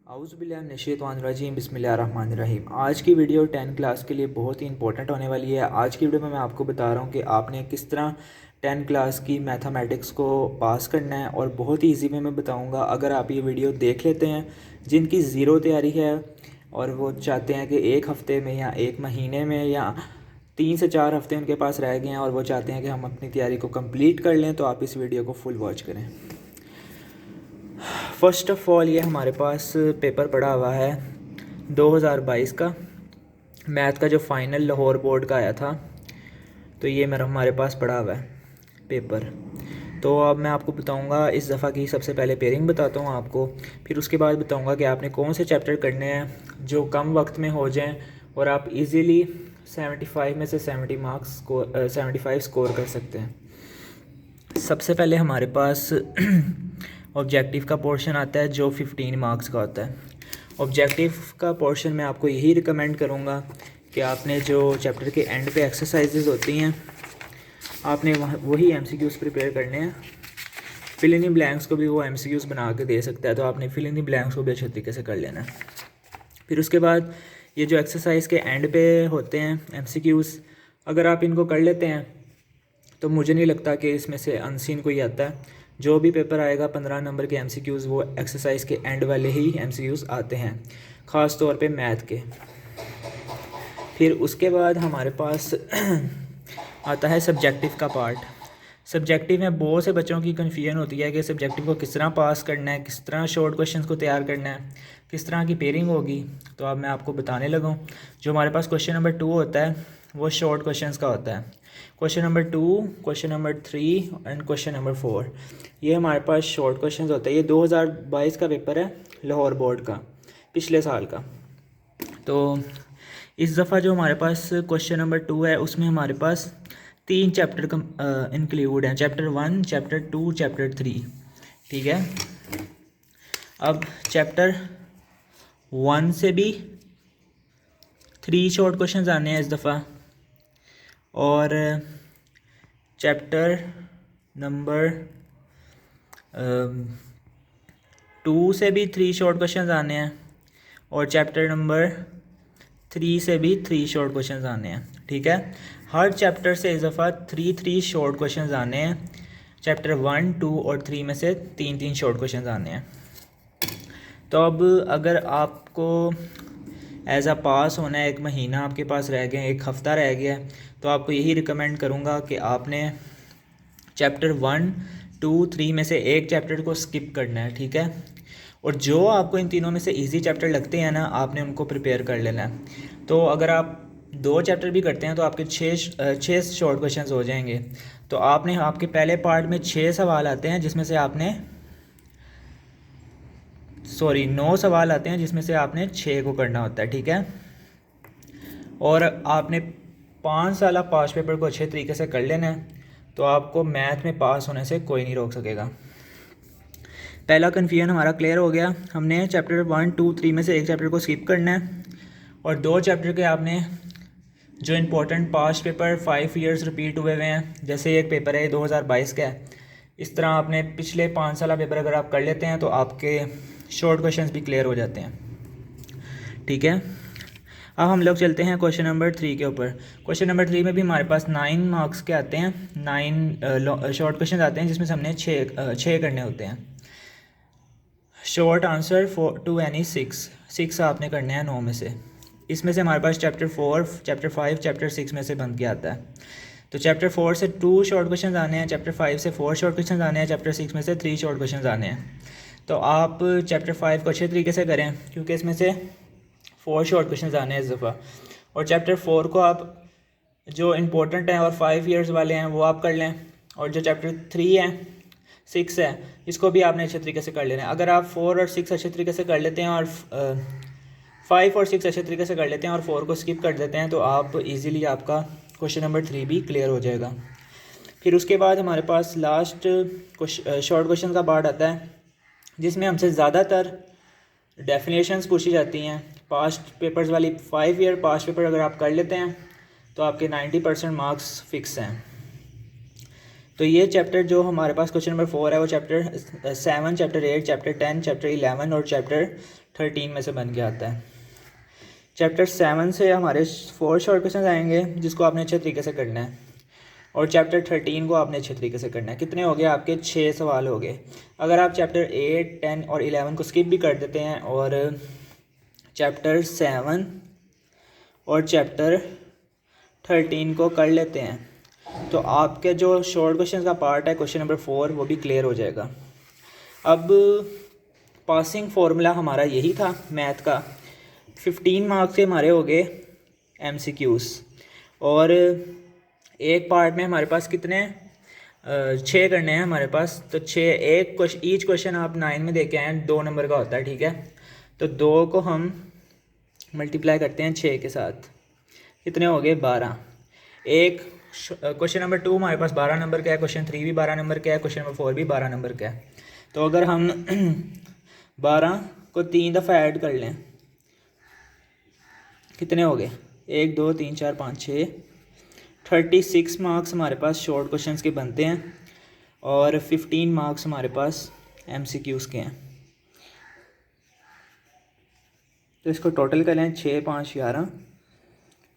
औज़ुबिल्लाहिमिनश्शैतानिर्रजीम बिस्मिल्लाहिर्रहमानिर्रहीम। आज की वीडियो 10 क्लास के लिए बहुत ही इंपॉर्टेंट होने वाली है। आज की वीडियो में मैं आपको बता रहा हूँ कि आपने किस तरह 10 क्लास की मैथमेटिक्स को पास करना है और बहुत ही ईजी वे में बताऊँगा। अगर आप ये वीडियो देख लेते हैं, जिनकी ज़ीरो तैयारी है और वो चाहते हैं कि एक हफ़्ते में या एक महीने में या 3 से 4 हफ़्ते उनके पास रह गए हैं और वो चाहते हैं कि हम अपनी तैयारी को कम्प्लीट कर लें, तो आप इस वीडियो को फुल वॉच करें। फ़र्स्ट ऑफ़ ऑल ये हमारे पास पेपर पड़ा हुआ है 2022 का मैथ का, जो फ़ाइनल लाहौर बोर्ड का आया था। तो ये मेरा हमारे पास पड़ा हुआ है पेपर। तो अब मैं आपको बताऊंगा इस दफ़ा की सबसे पहले पेयरिंग बताता हूँ आपको, फिर उसके बाद बताऊंगा कि आपने कौन से चैप्टर करने हैं जो कम वक्त में हो जाएं और आप इजीली 75 में से 75 स्कोर कर सकते हैं। सबसे पहले हमारे पास ऑब्जेक्टिव का पोर्शन आता है जो 15 मार्क्स का होता है। ऑब्जेक्टिव का पोर्शन में आपको यही रिकमेंड करूँगा कि आपने जो चैप्टर के एंड पे एक्सरसाइजेज होती हैं, आपने वही MCQs प्रिपेयर करने हैं। फिल इन द ब्लैंक्स को भी वो MCQs बना के दे सकता है, तो आपने फिल इन द ब्लैंक्स को भी अच्छे तरीके से कर लेना है। फिर उसके बाद ये जो एक्सरसाइज के एंड पे होते हैं MCQs, अगर आप इनको कर लेते हैं तो मुझे नहीं लगता कि इसमें से अनसीन कोई आता है। जो भी पेपर आएगा 15 नंबर के MCQs वो एक्सरसाइज के एंड वाले ही MCQs आते हैं, ख़ास तौर पे मैथ के। फिर उसके बाद हमारे पास आता है सब्जेक्टिव का पार्ट। सब्जेक्टिव में बहुत से बच्चों की कन्फ्यूजन होती है कि सब्जेक्टिव को किस तरह पास करना है, किस तरह शॉर्ट क्वेश्चंस को तैयार करना है, किस तरह की पेयरिंग होगी। तो अब मैं आपको बताने लगा हूँ। जो हमारे पास क्वेश्चन नंबर 2 होता है वो शॉर्ट क्वेश्चंस का होता है। Question number 2, question number 3 and question number 4, ये हमारे पास शॉर्ट क्वेश्चंस होते हैं। ये 2022 का पेपर है लाहौर बोर्ड का, पिछले साल का। तो इस दफ़ा जो हमारे पास क्वेश्चन नंबर 2 है उसमें हमारे पास 3 चैप्टर इंक्लूड हैं, चैप्टर 1, चैप्टर 2, चैप्टर 3। ठीक है, अब चैप्टर 1 से भी 3 शॉर्ट क्वेश्चंस आने हैं इस दफ़ा, और चैप्टर नंबर 2 से भी 3 शॉर्ट क्वेश्चंस आने हैं, और चैप्टर नंबर 3 से भी 3 शॉर्ट क्वेश्चंस आने हैं। ठीक है, हर चैप्टर से इस दफ़ा 3 शॉर्ट क्वेश्चंस आने हैं। चैप्टर 1, 2 और 3 में से 3 शॉर्ट क्वेश्चंस आने हैं। तो अब अगर आपको एज पास होना है, एक महीना आपके पास रह गया, एक हफ़्ता रह गया है, तो आपको यही रिकमेंड करूँगा कि आपने चैप्टर 1, 2, 3 में से एक चैप्टर को स्किप करना है। ठीक है, और जो आपको इन तीनों में से इजी चैप्टर लगते हैं ना, आपने उनको प्रिपेयर कर लेना है। तो अगर आप 2 चैप्टर भी करते हैं तो आपके 6 शॉर्ट क्वेश्चंस हो जाएंगे। तो आपने आपके पहले पार्ट में 6 सवाल आते हैं जिसमें से आपने 9 सवाल आते हैं जिसमें से आपने 6 को करना होता है। ठीक है, और आपने 5 साल पास पेपर को अच्छे तरीके से कर लेना है, तो आपको मैथ में पास होने से कोई नहीं रोक सकेगा। पहला कन्फ्यूजन हमारा क्लियर हो गया। हमने चैप्टर 1, 2, 3 में से एक चैप्टर को स्किप करना है, और 2 चैप्टर के आपने जो important past paper 5 years repeat हुए हैं, जैसे एक पेपर है 2022 का है, इस तरह आपने पिछले 5 साल पेपर अगर आप कर लेते हैं तो आपके शॉर्ट क्वेश्चंस भी क्लियर हो जाते हैं। ठीक है, अब हम लोग चलते हैं क्वेश्चन नंबर 3 के ऊपर। क्वेश्चन नंबर 3 में भी हमारे पास 9 मार्क्स के आते हैं, 9 शॉर्ट क्वेश्चन आते हैं जिसमें से हमने 6 करने होते हैं। शॉर्ट आंसर टू एनी 6 आपने करने हैं 9 में से। इसमें से हमारे पास चैप्टर 4, चैप्टर 5, चैप्टर 6 में से बन के आता है। तो चैप्टर 4 से 2 शॉर्ट क्वेश्चन आने हैं, चैप्टर 5 से 4 शॉर्ट क्वेश्चन आने हैं, चैप्टर 6 में से 3 शॉर्ट क्वेश्चन आने हैं। तो आप चैप्टर 5 को अच्छे तरीके से करें क्योंकि इसमें से 4 शॉर्ट क्वेश्चन आने हैं इस दफ़ा, और चैप्टर 4 को आप जो इम्पोर्टेंट हैं और 5 ईयर्स वाले हैं वो आप कर लें, और जो चैप्टर 3 है, 6 है, इसको भी आपने अच्छे तरीके से कर लेना है। अगर आप 4 और 6 अच्छे तरीके से कर लेते हैं और 5 और 6 अच्छे तरीके से कर लेते हैं और 4 को स्किप कर देते हैं, तो आप इजीली आपका क्वेश्चन नंबर 3 भी क्लियर हो जाएगा। फिर उसके बाद हमारे पास लास्ट शॉर्ट क्वेश्चन का पार्ट आता है जिसमें हमसे ज़्यादातर डेफिनेशंस पूछी जाती हैं। पास्ट पेपर्स वाली 5 ईयर पास्ट पेपर अगर आप कर लेते हैं तो आपके 90% मार्क्स फिक्स हैं। तो ये चैप्टर जो हमारे पास क्वेश्चन नंबर 4 है वो चैप्टर 7, चैप्टर 8, चैप्टर 10, चैप्टर 11 और चैप्टर 13 में से बन के आता है। चैप्टर 7 से हमारे 4 शॉर्ट क्वेश्चन आएंगे जिसको आपने अच्छे तरीके से करना है, और चैप्टर 13 को आपने अच्छे तरीके से करना है। कितने हो गए आपके? 6 सवाल हो गए। अगर आप चैप्टर 8, 10 और 11 को स्किप भी कर देते हैं और चैप्टर 7 और चैप्टर 13 को कर लेते हैं तो आपके जो शॉर्ट क्वेश्चन का पार्ट है क्वेश्चन नंबर 4 वो भी क्लियर हो जाएगा। अब पासिंग फार्मूला हमारा यही था मैथ का। 15 मार्क्स के हमारे हो गए MCQs, और एक पार्ट में हमारे पास कितने 6 करने हैं हमारे पास। तो 6, एक ईच क्वेश्चन आप 9 में दे के आए, 2 नंबर का होता है, ठीक है। तो 2 को हम मल्टीप्लाई करते हैं 6 के साथ, कितने हो गए? 12। एक क्वेश्चन नंबर 2 हमारे पास 12 नंबर का है, क्वेश्चन 3 भी 12 नंबर का है, क्वेश्चन नंबर 4 भी 12 नंबर का है। तो अगर हम 12 को 3 दफ़ा ऐड कर लें, कितने हो गए? 1 2 3 4 5 6, 36 मार्क्स हमारे पास शॉर्ट क्वेश्चंस के बनते हैं, और 15 मार्क्स हमारे पास MCQs के हैं। तो इसको टोटल कर लें, 6 5 11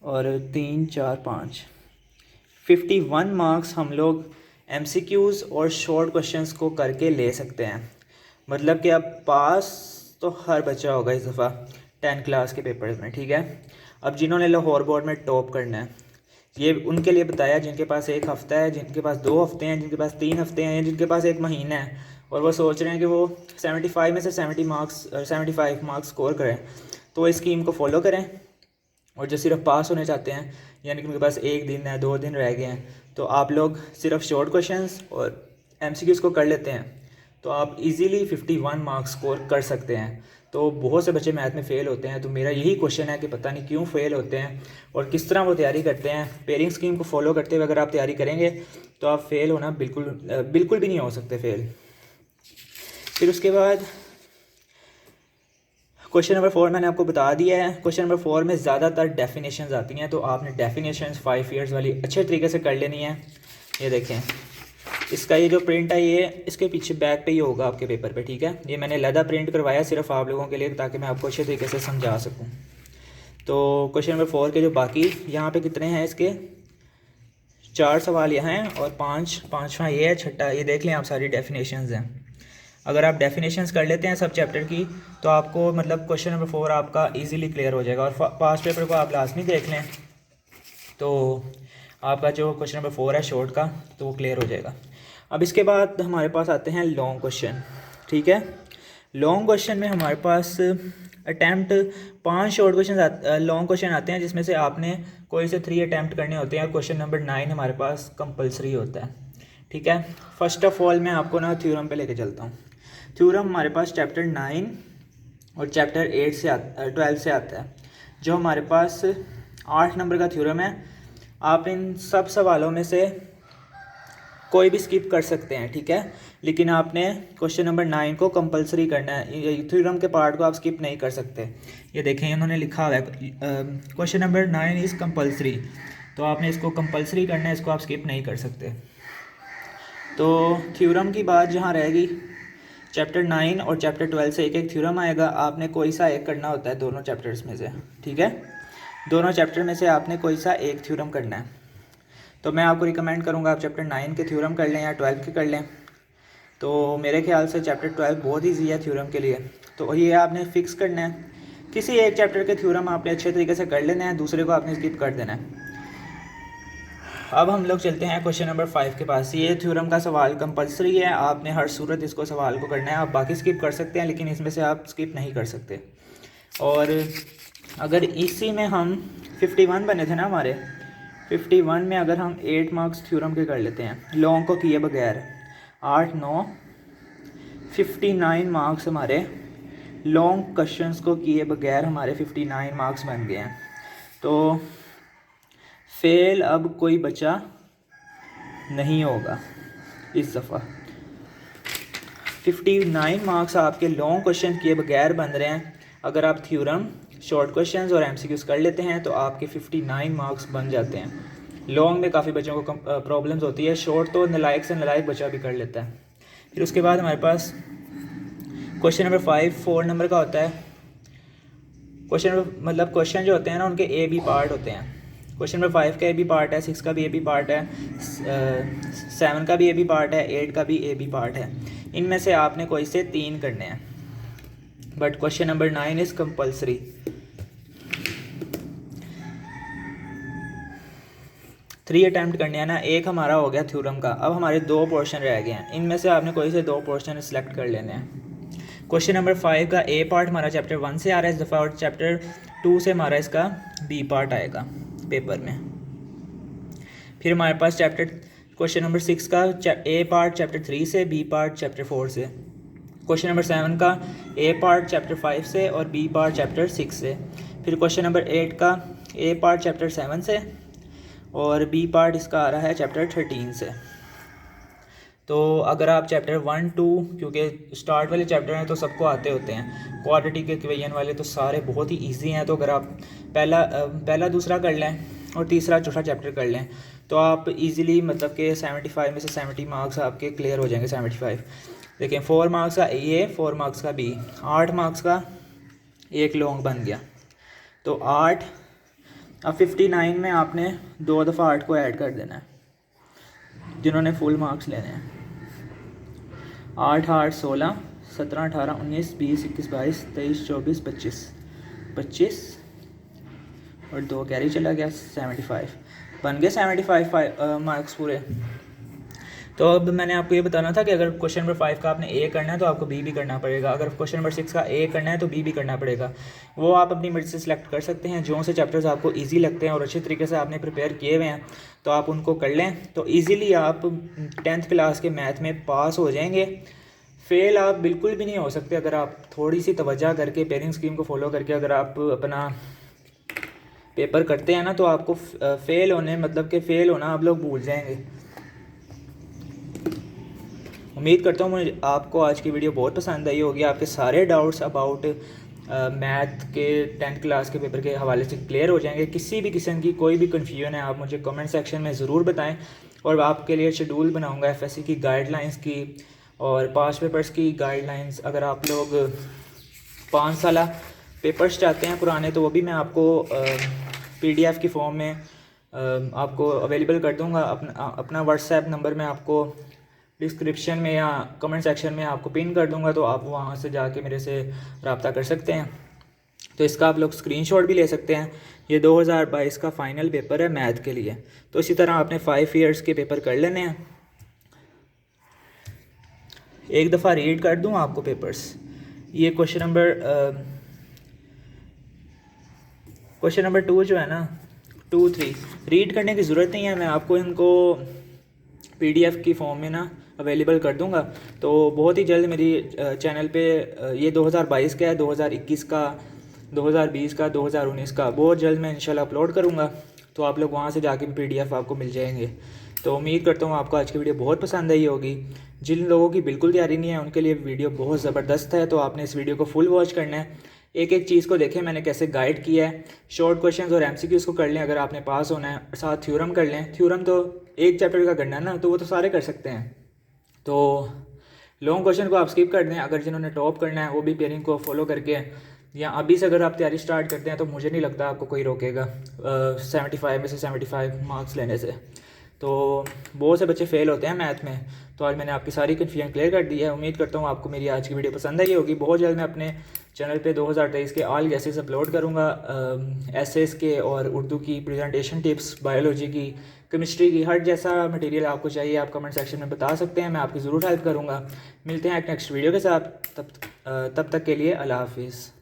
और 3 4 5, 51 मार्क्स हम लोग MCQs और शॉर्ट क्वेश्चंस को करके ले सकते हैं। मतलब कि अब पास तो हर बच्चा होगा इस दफ़ा 10 क्लास के पेपर्स में, ठीक है। अब जिन्होंने लाहौर बोर्ड में टॉप करना है, ये उनके लिए बताया जिनके पास 1 हफ़्ता है, जिनके पास 2 हफ़्ते हैं, जिनके पास 3 हफ़्ते हैं, जिनके पास 1 महीना है, और वो सोच रहे हैं कि वो 75 में से 75 मार्क्स स्कोर करें, तो इस स्कीम को फॉलो करें। और जो सिर्फ पास होने चाहते हैं, यानी कि उनके पास 1 दिन है, 2 दिन रह गए हैं, तो आप लोग सिर्फ शॉर्ट क्वेश्चंस और MCQs को कर लेते हैं तो आप इजीली 51 मार्क्स स्कोर कर सकते हैं। तो बहुत से बच्चे मैथ में फ़ेल होते हैं, तो मेरा यही क्वेश्चन है कि पता नहीं क्यों फ़ेल होते हैं और किस तरह वो तैयारी करते हैं। पेयरिंग स्कीम को फॉलो करते हुए अगर आप तैयारी करेंगे तो आप फेल होना बिल्कुल भी नहीं हो सकते फेल। फिर उसके बाद क्वेश्चन नंबर 4 मैंने आपको बता दिया है। क्वेश्चन नंबर 4 में ज़्यादातर डेफिनेशंस आती हैं, तो आपने डेफिनेशंस 5 ईयर्स वाली अच्छे तरीके से कर लेनी है। ये देखें, इसका ये जो प्रिंट है ये इसके पीछे बैक पे ही होगा आपके पेपर पे, ठीक है। ये मैंने लदा प्रिंट करवाया सिर्फ आप लोगों के लिए ताकि मैं आपको अच्छे तरीके से समझा सकूं। तो क्वेश्चन नंबर 4 के जो बाकी यहाँ पे कितने हैं, इसके 4 सवाल यहाँ हैं और 5वां ये है, छठा ये देख लें आप, सारी डेफिनेशंस हैं। अगर आप डेफिनेशंस कर लेते हैं सब चैप्टर की तो आपको मतलब क्वेश्चन नंबर 4 आपका ईजिली क्लियर हो जाएगा। और पास्ट पेपर को आप लाजमी देख लें तो आपका जो क्वेश्चन नंबर 4 है शॉर्ट का तो वो क्लियर हो जाएगा। अब इसके बाद हमारे पास आते हैं लॉन्ग क्वेश्चन, ठीक है। लॉन्ग क्वेश्चन में हमारे पास attempt 5 short question long question आते हैं, जिसमें से आपने कोई से 3 अटैम्प्ट करने होते हैं। क्वेश्चन नंबर 9 हमारे पास कंपलसरी होता है, ठीक है। फर्स्ट ऑफ ऑल मैं आपको ना थ्योरम पे लेके चलता हूँ। थ्योरम हमारे पास चैप्टर 9 और चैप्टर 8 से 12 से आता है। जो हमारे पास 8 नंबर का थ्योरम है, आप इन सब सवालों में से कोई भी स्किप कर सकते हैं, ठीक है। लेकिन आपने क्वेश्चन नंबर 9 को कंपलसरी करना है, थ्योरम के पार्ट को आप स्किप नहीं कर सकते। ये देखें उन्होंने लिखा हुआ है क्वेश्चन नंबर 9 इज़ कंपलसरी, तो आपने इसको कंपलसरी करना है, इसको आप स्किप नहीं कर सकते। तो थ्योरम की बात जहाँ रहेगी, चैप्टर 9 और चैप्टर 12 से एक एक थ्योरम आएगा, आपने कोई सा एक करना होता है दोनों चैप्टर्स में से, ठीक है। दोनों चैप्टर में से आपने कोई सा एक थ्योरम करना है। तो मैं आपको रिकमेंड करूंगा आप चैप्टर 9 के थ्योरम कर लें या 12 के कर लें। तो मेरे ख्याल से चैप्टर 12 बहुत ईजी है थ्योरम के लिए, तो ये आपने फिक्स करना है। किसी एक चैप्टर के थ्योरम आपने अच्छे तरीके से कर लेना है, दूसरे को आपने स्किप कर देना है। अब हम लोग चलते हैं क्वेश्चन नंबर 5 के पास। ये थ्योरम का सवाल कंपलसरी है, आपने हर सूरत इसको सवाल को करना है। आप बाकी स्किप कर सकते हैं लेकिन इसमें से आप स्किप नहीं कर सकते। और अगर इसी में हम 51 बने थे ना हमारे, 51 में अगर हम 8 मार्क्स थ्योरम के कर लेते हैं लॉन्ग को किए बगैर, 8 9 59 मार्क्स हमारे लॉन्ग क्वेश्चंस को किए बगैर हमारे 59 मार्क्स बन गए हैं। तो फेल अब कोई बच्चा नहीं होगा इस दफ़ा। 59 मार्क्स आपके लॉन्ग क्वेश्चन किए बगैर बन रहे हैं। अगर आप थ्योरम, शॉर्ट क्वेश्चंस और MCQs कर लेते हैं तो आपके 59 मार्क्स बन जाते हैं। लॉन्ग में काफ़ी बच्चों को प्रॉब्लम्स होती है, शॉर्ट तो नालायक से नालायक बच्चा भी कर लेता है। फिर उसके बाद हमारे पास क्वेश्चन नंबर 5 4 नंबर का होता है। मतलब क्वेश्चन जो होते हैं ना उनके ए बी पार्ट होते हैं। क्वेश्चन नंबर 5 का ए बी पार्ट है, 6 का भी ए बी पार्ट है, 7 का भी ए बी पार्ट है, 8 का भी ए बी पार्ट है। इनमें से आपने कोई से 3 करने हैं, but question number 9 is compulsory. Three attempt करने हैं ना, एक हमारा हो गया थ्योरम का। अब हमारे 2 पोर्शन रह गए हैं, इनमें से आपने कोई से 2 पोर्शन सेलेक्ट कर लेने हैं। क्वेश्चन नंबर 5 का ए पार्ट हमारा चैप्टर 1 से आ रहा है इस दफ़ा, और चैप्टर 2 से हमारा इसका बी पार्ट आएगा पेपर में। फिर हमारे पास क्वेश्चन नंबर 6 का ए पार्ट चैप्टर 3 से, बी पार्ट चैप्टर 4 से। क्वेश्चन नंबर 7 का ए पार्ट चैप्टर 5 से और बी पार्ट चैप्टर 6 से। फिर क्वेश्चन नंबर 8 का ए पार्ट चैप्टर 7 से और बी पार्ट इसका आ रहा है चैप्टर 13 से। तो अगर आप चैप्टर 1 2, क्योंकि स्टार्ट वाले चैप्टर हैं तो सबको आते होते हैं, क्वाड्रेटिक इक्वेशन वाले तो सारे बहुत ही इजी हैं। तो अगर आप पहला दूसरा कर लें और तीसरा चौथा चैप्टर कर लें तो आप इजीली मतलब कि 75 में से 70 मार्क्स आपके क्लियर हो जाएंगे। 75 देखिए, 4 मार्क्स का ए, 4 मार्क्स का बी, 8 मार्क्स का एक लॉन्ग बन गया। तो 8, अब 59 में आपने 2 दफ़ा 8 को ऐड कर देना है जिन्होंने फुल मार्क्स लेने हैं। 8 8 16 17 18 19 20 21 22 23 24 25 और 2 कैरी चला गया। 75 बन गए 75 मार्क्स पूरे। तो अब मैंने आपको ये बताना था कि अगर क्वेश्चन नंबर 5 का आपने ए करना है तो आपको बी भी करना पड़ेगा, अगर क्वेश्चन नंबर 6 का ए करना है तो बी भी करना पड़ेगा। वो आप अपनी मर्जी से सिलेक्ट कर सकते हैं। जो से चैप्टर्स आपको इजी लगते हैं और अच्छे तरीके से आपने प्रिपेयर किए हुए हैं तो आप उनको कर लें, तो ईज़िली आप 10th क्लास के मैथ में पास हो जाएंगे। फेल आप बिल्कुल भी नहीं हो सकते अगर आप थोड़ी सी तवज्जो करके पेयरिंग स्कीम को फॉलो करके अगर आप अपना पेपर करते हैं ना तो आपको फेल होना आप लोग भूल जाएंगे। उम्मीद करता हूँ मुझे आपको आज की वीडियो बहुत पसंद आई होगी। आपके सारे डाउट्स अबाउट मैथ के 10th क्लास के पेपर के हवाले से क्लियर हो जाएंगे। किसी भी किस्म की कोई भी कन्फ्यूजन है आप मुझे कमेंट सेक्शन में ज़रूर बताएं और आपके लिए शेड्यूल बनाऊंगा एफएससी की गाइडलाइंस की और पास पेपर्स की गाइडलाइंस। अगर आप लोग 5 साल पेपर्स चाहते हैं पुराने तो वो भी मैं आपको PDF की फॉर्म में आपको अवेलेबल कर दूंगा। अपना व्हाट्सएप नंबर मैं आपको डिस्क्रिप्शन में या कमेंट सेक्शन में आपको पिन कर दूंगा, तो आप वहां से जाके मेरे से रब्ता कर सकते हैं। तो इसका आप लोग स्क्रीनशॉट भी ले सकते हैं। ये 2022 का फ़ाइनल पेपर है मैथ के लिए। तो इसी तरह आपने 5 ईयर्स के पेपर कर लेने हैं। एक दफ़ा रीड कर दूं आपको पेपर्स। ये क्वेश्चन नंबर 2 जो है ना, 2 3 रीड करने की ज़रूरत नहीं है, मैं आपको इनको PDF की फॉर्म में ना अवेलेबल कर दूंगा। तो बहुत ही जल्द मेरी चैनल पे ये 2022 का है, 2021 का, 2020 का, 2019 का बहुत जल्द मैं इंशाल्लाह अपलोड करूंगा। तो आप लोग वहां से जाके PDF आपको मिल जाएंगे। तो उम्मीद करता हूँ आपको आज की वीडियो बहुत पसंद आई होगी। जिन लोगों की बिल्कुल तैयारी नहीं है उनके लिए वीडियो बहुत ज़बरदस्त है, तो आपने इस वीडियो को फुल वॉच करना है। एक एक चीज़ को देखें मैंने कैसे गाइड किया है। शॉर्ट क्वेश्चंस और MCQs को कर लें अगर आपने पास होना है, साथ थ्योरम कर लें। थ्योरम तो एक चैप्टर का करना है ना, तो वो तो सारे कर सकते हैं। तो लॉन्ग क्वेश्चन को आप स्किप कर दें। अगर जिन्होंने टॉप करना है वो भी पेयरिंग को फॉलो करके या अभी से अगर आप तैयारी स्टार्ट करते हैं तो मुझे नहीं लगता आपको कोई रोकेगा 75 में से 75 मार्क्स लेने से। तो बहुत से बच्चे फेल होते हैं मैथ में। तो आज मैंने आपकी सारी कन्फ्यूजन क्लियर कर दी है। उम्मीद करता हूँ आपको मेरी आज की वीडियो पसंद आई होगी। बहुत जल्द मैं अपने चैनल पे 2023 के ऑल गैसेस अपलोड करूँगा, एसेस के और उर्दू की प्रेजेंटेशन टिप्स, बायोलॉजी की, केमिस्ट्री की, हर जैसा मटेरियल आपको चाहिए आप कमेंट सेक्शन में बता सकते हैं, मैं आपकी ज़रूर हेल्प करूँगा। मिलते हैं एक नेक्स्ट वीडियो के साथ, तब तक के लिए अल्लाह हाफिज़।